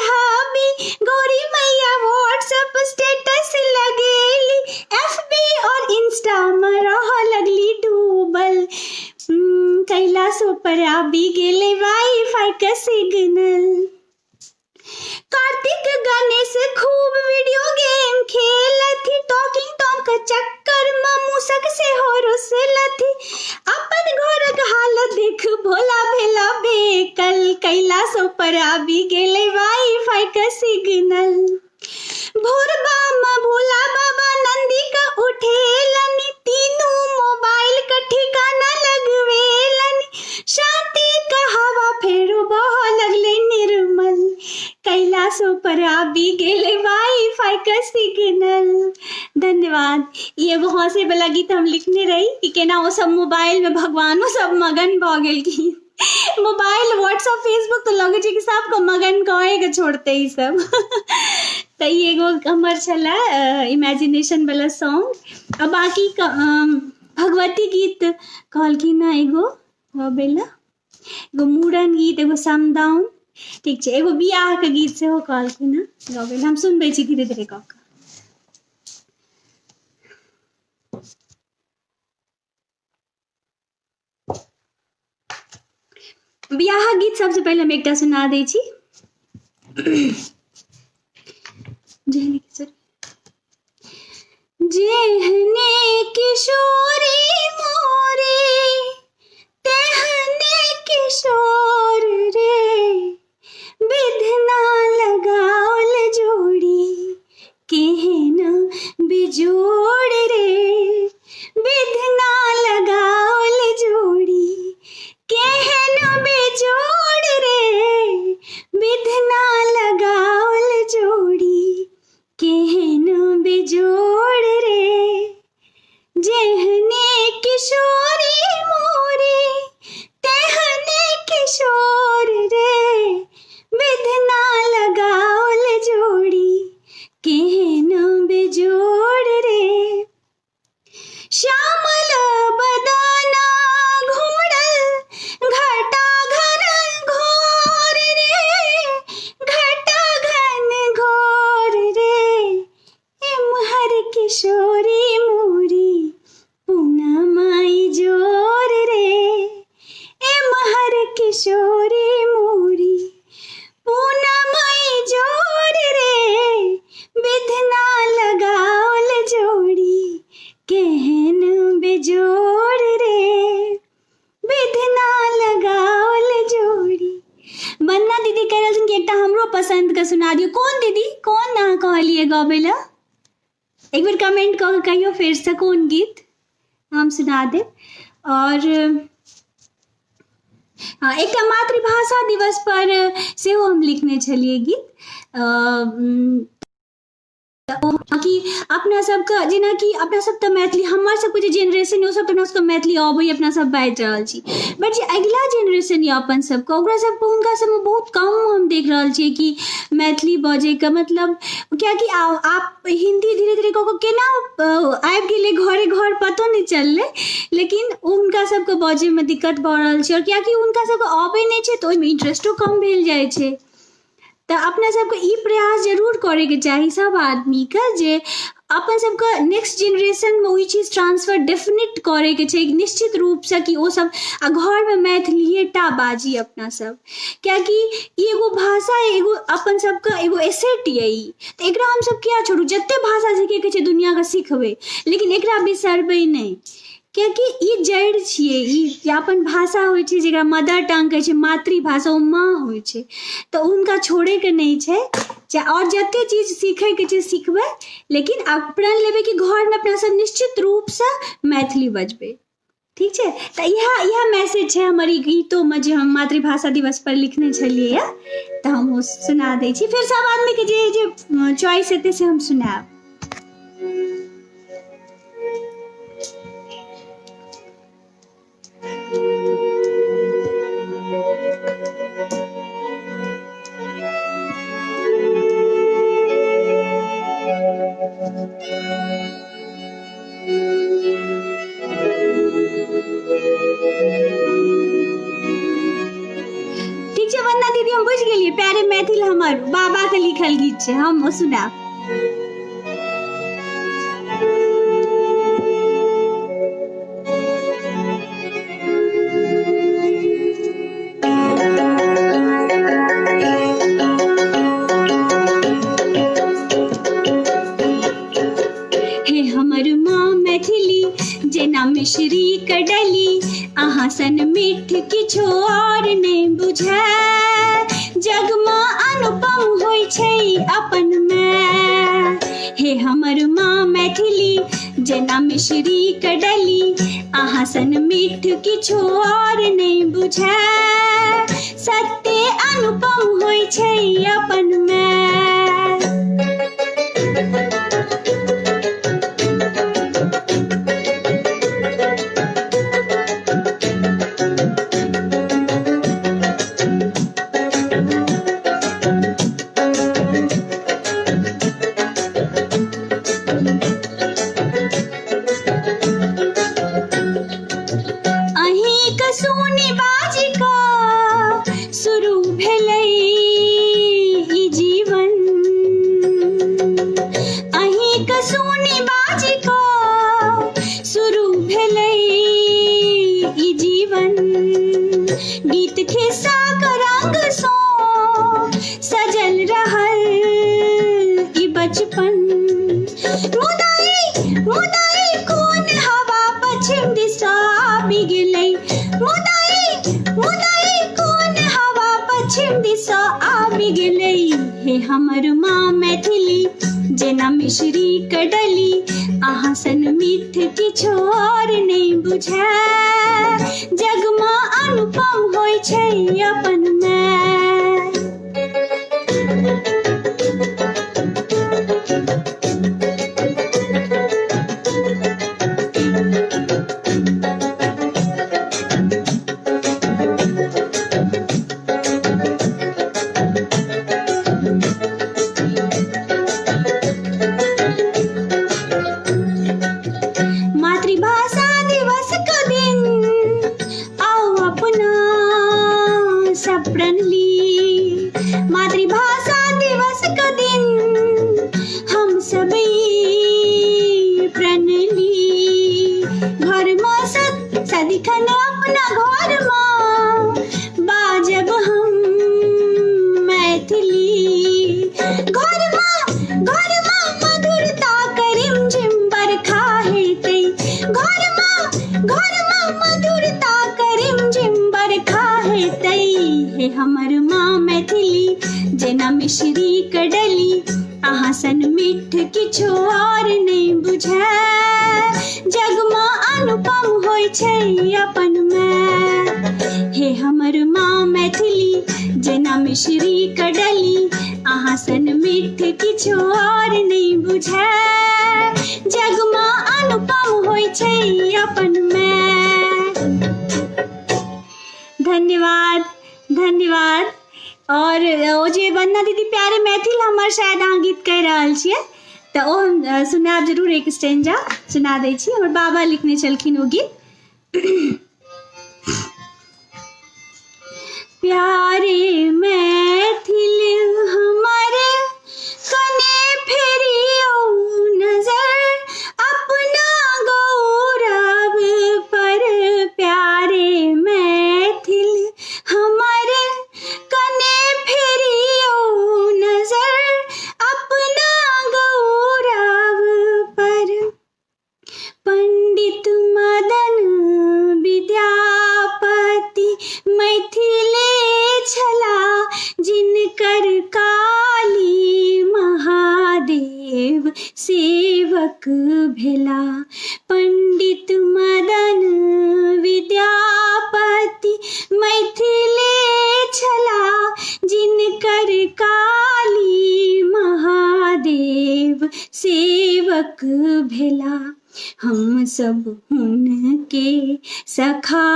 hubby, Gauri मैया व्हाट्सएप स्टेटस लगेली, एफबी और इंस्टा में रह लगली डूबल, कैलाशो पर आबि गेलै वाईफाई के सिग्नल। कार्तिक गणेश खूब वीडियो गेम खेलथि, टॉकिंग टॉम के चक्कर में मूसक से हो रुसलथि, अपन घरक हालत देख भोला भेला बेकल, कैलाशो पर आबि गेलै वाईफाई के सिग्नल। भोरबा में भोला बाबा नंदी का उठेलनि, तीनों मोबाइल का ठिकाना लगवेलनि, शांति का हवा फेरो बह लगलै निर्मल, कैलाशो पर आबि गेलै वाईफाई के सिग्नल। धन्यवाद। ई एगो हंसे वाला गीत हम लिखने रही कि केना ओ सब मोबाइल में भगवानो सब मगन भऽ गेलखिन। मोबाइल, व्हाट्सएप, फेसबुक तो लगे छै कि सबको मगन कहे के छोड़ते ई सब। तऽ ई एगो हमर छला इमेजिनेशन वाला सॉन्ग। आ बाकी भगवती गीत कहलखिन हँ एगो गबै ला, एगो मूड़न गीत, एगो समदाउन, ठीक छै, एगो बियाह के गीत सेहो कहलखिन हँ गबै ला। हम सुनबै छी धीरे धीरे कऽ कऽ। बियाह गीत सबसे पहले हम एकटा सुना दै छी। जेहने किशोरी मोरे तेहने किशोर रे, विधना लगाओल जोड़ी केहन बिजोड़ रे, विधना लगाओल जोड़ी केहन बेजोड़ रे, विधना लगाओल जोड़ी केहन बेजोड़ रे, जेहने किशोरी मोरे तेहने किशोर रे, विधना लगाओल जोड़ी केहन बेजोड़ रे। श्यामल बदना घुमड़ल घटा घन घोर रे, घटा घन घोर रे, इमहर किशोरी मोरी पूनमाई जोर रे, इमहर किशोरी मोरी पूनमाई जोर रे, विधना लगाओल जोड़ी केहन बेजोड़ रे, विधना लगाओल जोड़ी। वंदना दीदी कह रहल कि एकटा हमरो पसंद के सुना दियो। कोन दीदी, कोन अहाँ कहलिए गबै ला? एक बेर कमेंट कऽ के कहियो फेर से कोन गीत, हम सुना देब। और हाँ, एकटा मातृभाषा दिवस पर सेहो हम लिखने छलिए गीत। कि अपना सबके जेना कि अपना सब तऽ मैथिली हमर सबके जे जेनरेशन है ओ सब तऽ अपना सबके मैथिली अबै अपना सब बाजि रहल छी, बट जे अगिला जेनरेशन यऽ अपन सबके ओकरा सबके हुनका सबमे बहुत कम हम देख रहल छियै कि मैथिली बजैके मतलब, कियाकि आप हिंदी धीरे धीरे कऽ केना आबि गेलै घरे घर पतो नहि चललै, लेकिन हुनका सबके बजैमे दिक्कत भऽ रहल छै, और कियाकि हुनका सबके अबै नहि छै तऽ ओहिमे इंटरेस्टो कम भेल जाइ छै। तऽ अपना सबके ई प्रयास जरूर करैके चाही सब आदमीके जे अपन सबके नेक्स्ट जेनरेशनमे ओहि चीज ट्रांसफर डेफिनेट करैके छै निश्चित रूपसँ कि ओ सब आ घरमे मैथिलिए टा बाजी अपना सब, कियाकि ई एगो भाषा एगो अपन सबके एगो एसेट यऽ ई, तऽ एकरा हमसब किया छोड़ू, जते भाषा सीखैके छै दुनियाके सिखबै लेकिन एकरा बिसरबै नहि, कियाकि ई जड़ि छियै, ई अपन भाषा होइ छै जेकरा मदर टंग कहै छै, मातृभाषा ओ माँ होइ छै, तऽ हुनका छोड़ैके नहि छै और जते चीज सीखैके छै सीखबै, लेकिन प्रण लेबै कि घरमे अपना सब निश्चित रूपसँ मैथिली बजबै, ठीक छै। तऽ इएह मैसेज छै हमर ई गीतोमे जे हम मातृभाषा दिवस पर लिखने छलियै यऽ, तऽ हम ओ सुना दै छी, फिर सब आदमीके जे चॉइस हेतै से हम सुनायब। ठीक छै वंदना दीदी, हम बुझि गेलियै, प्यारे मैथिल हमर बाबाके लिखल गीत छै, हम सुनाब। जेना मिश्री कडली अहाँ सन मीठ किछो और नहि बुझै, जगमा अनुपम होइ छै अपन माय, हे हमर माँ मैथिली जेना मिश्री कडली अहाँ सन मीठ किछो और नहि बुझै, सत्य अनुपम होइ छै अपन माय। गीत खिस्सा के रंग सो सजल रहल ई बचपन, मुदाई कोन हवा पश्चिम दिशा आबि गेलै, मुदाई कोन हवा पश्चिम दिशा आबि गेलै, हे हमर माँ मैथिली जेना मिश्री कडली अहाँ सन मीठ किछो और नहि बुझै, जगमा अनुपम होइ छै अपन माय। मातृभाषा दिवस के दिन आओ अपना सब प्रण ली, मातृभाषा दिवस के दिन हम सभी प्रण ली, घर में सदिखन अपना घर में बाजब हम मैथिली, घर में मधुरता करिम जिम बरखा हेतै, घर में मधुरता करिम जिम बरखा हेतै, हे हमर माँ मैथिली जेना मिश्री कडली अहाँ सन मीठ किछो और नहि बुझै, जगमा अनुपम होइ छै अपन माय, हे हमर माँ मैथिली जेना मिश्री कडली अहाँ सन मिठ किछो और नहीं बुझै, जगमा अनुपम होय छै अपन मैं। धन्यवाद धन्यवाद। और ओ जे वंदना दीदी प्यारे मैथिल हमर शायद अहाँ गीत कहि रहल छियै तऽ ओ हम सुनाब जरूर, एक स्टेंजा सुना दै छी। हमर बाबा लिखने छलखिन ओ गीत। प्यारे मैथिल हमर कने फेरियो नजर अपना गौरव पर, प्यारे मैथिल हमर कने फेरियो नजर अपना गौरव पर। पंडित मदन विद्यापति मैथिले छला, जिनकर काली महादेव सेवक भेला। पंडित मदन विद्यापति मैथिले छला, जिनकर काली महादेव सेवक भेला। हम सब उनके सखा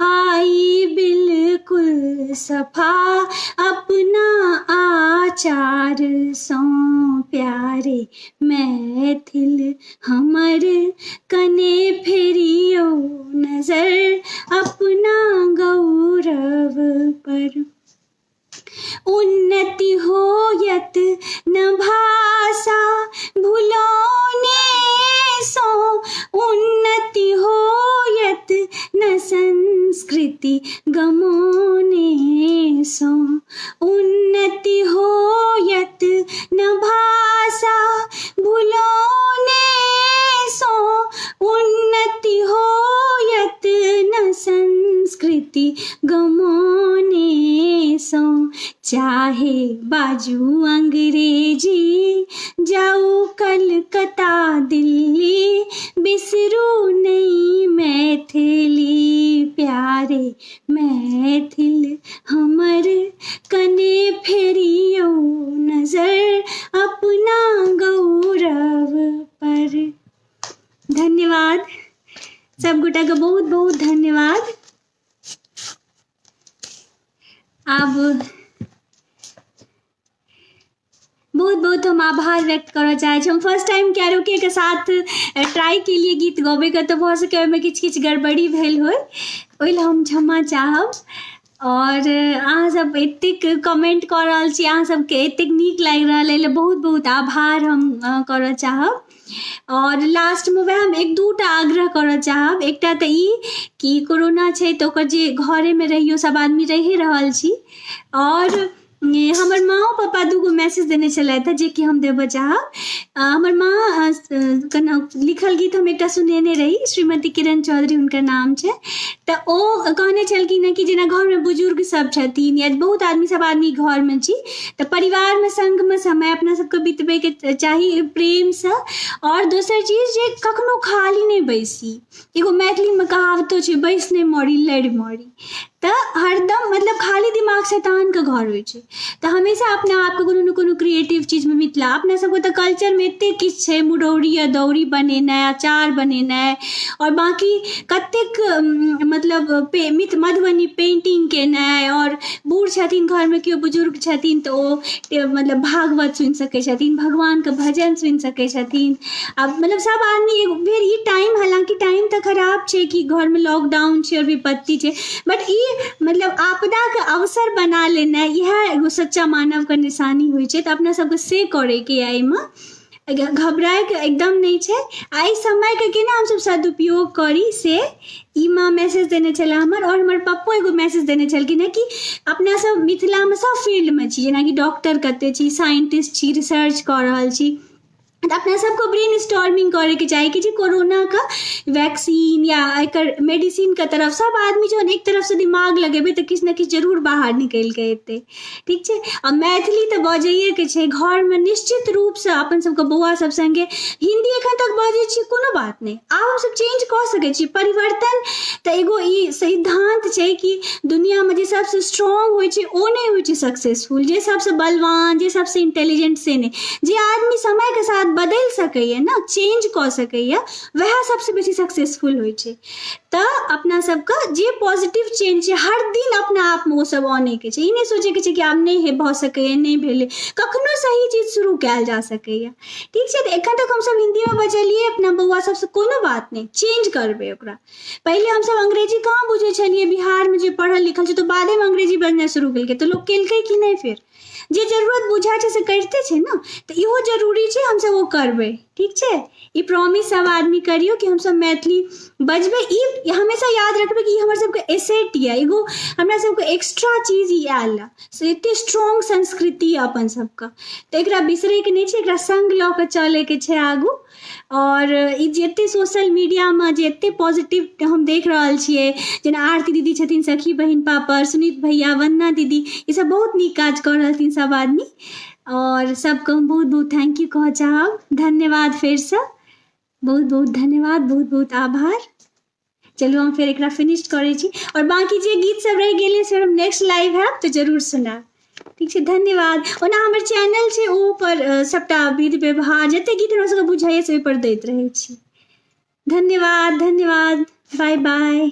आई बिल्कुल सफा, अपना आचार सौ, प्यारे मैथिल हमर कने फेरियो नजर अपना गौरव पर। उन्नति होयत न भाषा भुलौने सो, उन्नति होयत न संस्कृति गमौने सो, उन्नति होयत न भाषा भुलौने सो, उन्नति होयत न संस्कृति गमौने सो। चाहे बाजू अंग्रेजी जाऊ कलकत्ता दिल्ली, बिसरू नहीं मैथिली, प्यारे मैथिल हमर कने फेरियो नजर अपना गौरव पर। धन्यवाद सब गोटा के, बहुत बहुत धन्यवाद। अब बहुत बहुत हम आभार व्यक्त करऽ चाहै छी। हम फर्स्ट टाइम कैरोके के साथ ट्राई के लिए गीत गबै के, तऽ भऽ सकै ओहिमे किछु किछु गड़बड़ी भेल होय, ओहि लए हम क्षमा चाहब। और अहाँ सब एतेक कमेंट कऽ रहल छी, अहाँ सबके एतेक नीक लागि रहल अइ, बहुत बहुत आभार हम करऽ चाहब। और लास्ट में वह हम एक दूटा आग्रह करऽ चाहब। एकटा तऽ ई कि कोरोना छै तऽ ओकर जे घरे में रहियो, सब आदमी रहि रहल छी। और हमर माँ पापा दूगो मैसेज देने छलथि जे कि हम देबऽ चाहब। हमर माँ कना लिखल गीत हम एकटा सुनेने रही, श्रीमती किरण चौधरी हुनकर नाम छै। तऽ ओ कहने छलखिन कि जेना घरमे बुजुर्ग सब छथिन या बहुत आदमी, सब आदमी घरमे छी, तऽ परिवारमे संगमे समय अपना सबके बितबैके चाही प्रेमसँ। और दोसर चीज जे कखनो खाली नहि बैसी। एगो मैथिलीमे कहावतो छै, बैस नहि मरी लड़ि मरी। तऽ हरदम मतलब खाली दिमाग शैतानके घर होइ छै। तऽ हमेशा अपना आपके कोनो ने कोनो क्रिएटिव चीजमे, मिथिला अपना सबके तऽ कल्चरमे एतेक किछु छै, मुरौरी अदौरी बनेनाइ, अचार बनेनाइ, और बाकी कतेक मतलब मधुबनी पेंटिंग केनाइ। और बूढ़ छथिन घरमे, केओ बुजुर्ग छथिन तऽ ओ मतलब भागवत सुनि सकै छथिन, भगवानके भजन सुनि सकै छथिन। आब मतलब सब आदमी एक बेर ई टाइम, हालांकि टाइम तऽ खराब छै कि घरमे लॉकडाउन छै और विपत्ति छै, बट ई मतलब आपदा के अवसर बना लेना, यह एगो सच्चा मानव के निशानी होइ छै। तऽ अपना सबके से करे के एहिमे घबराए के एकदम नहीं छै। आई समय के केना हम सब सदुपयोग करी, से ई माँ मैसेज देने छले हमर। और हमर पप्पो एगो मैसेज देने छलखिन कि अपना सब मिथिला में सब फील्ड में छी, जेना कि डॉक्टर कते छी, साइंटिस्ट छी, रिसर्च कऽ रहल छी, तऽ अपना सबको ब्रेन स्टॉर्मिंग करे के चाही कि जे कोरोना का वैक्सीन या एकर मेडिसिन के तरफ सब आदमी जहन एक तरफ से दिमाग लगेबै तऽ किछु ने किछु जरूर बाहर निकलि के एतै। ठीक छै, आ मैथिली तऽ बजैए के छै, घर में निश्चित रूप से अपन सबके बौआ सब संगे हिंदी एखन तक बजै छी, कोनो बात नहीं, आब हम सब चेंज कऽ सकै छी। परिवर्तन तऽ एगो ई सिद्धांत छै कि दुनिया में जे सबसे स्ट्रॉन्ग होइ छै ओ नहीं होइ छै सक्सेसफुल, जे सबसे बलवान, जे सबसे इंटेलिजेंट से नहीं, जे आदमी समय के साथ बदलि सकैए ना, चेंज कऽ सकैए, वएह सबसे बेसी सक्सेसफुल होइ छै। तऽ अपना सबके जे पॉजिटिव चेंज छै हर दिन अपना आप में ओ सब आने के छै, ई नहीं सोचे के छै कि आब नहीं भऽ सकैए, नहीं भेलै, कखनो सही चीज शुरू कयल जा सकैए। ठीक छै, तऽ एखन तक हम सब हिंदी में बजलिए अपना बौआ सबसे, कोनो बात नहीं, चेंज करबै ओकरा। पहले हम सब अंग्रेजी कहाँ बुझे छलिए, बिहार में जे पढ़ल लिखल छै तो बादे में अंग्रेजी बजनाइ शुरू केलकै, तऽ लोग केलकै कि नहीं, फेर जे जरूरत बुझाइ छै से करिते छै ना, तऽ इहो जरूरी छै हम सब वो करबै। ठीक छै, ई प्रॉमिस सब आदमी करियो कि हम सब मैथिली बजबै, ई हमेशा याद रखबै कि ई हमर सबके एसेट ये, एगो हमरा सबके एक्स्ट्रा चीज ई आयल से एते स्ट्रॉन्ग संस्कृति अपन सबके, तऽ एकरा बिसरै के नहीं छै, एकरा संग लऽ के चलै के छै आगू। और ई जते सोशल मीडिया में जे एते पॉजिटिव हम देख रहल छियै, जेना आरती दीदी छथिन सखी बहिन पापड़, सुनीत भैया, वंदना दीदी, ई सब बहुत नीक काज कऽ रहलथिन सब आदमी, और सबके हम बहुत बहुत थैंक यू कहऽ चाहब, धन्यवाद फेर से, बहुत बहुत धन्यवाद, बहुत बहुत आभार। चलू हम फेर एकरा फिनिश करै छी, और बाकी जे गीत सब रहि गेलै से हम नेक्स्ट लाइव हैब तऽ जरूर सुनाब। ठीक छै, धन्यवाद। ओना हमर चैनल छै ओ पर सबटा विधि व्यवहार जते गीत हमरा सबके बुझाइए से ओहि पर दैत रहै छी। धन्यवाद, धन्यवाद, बाय बाय।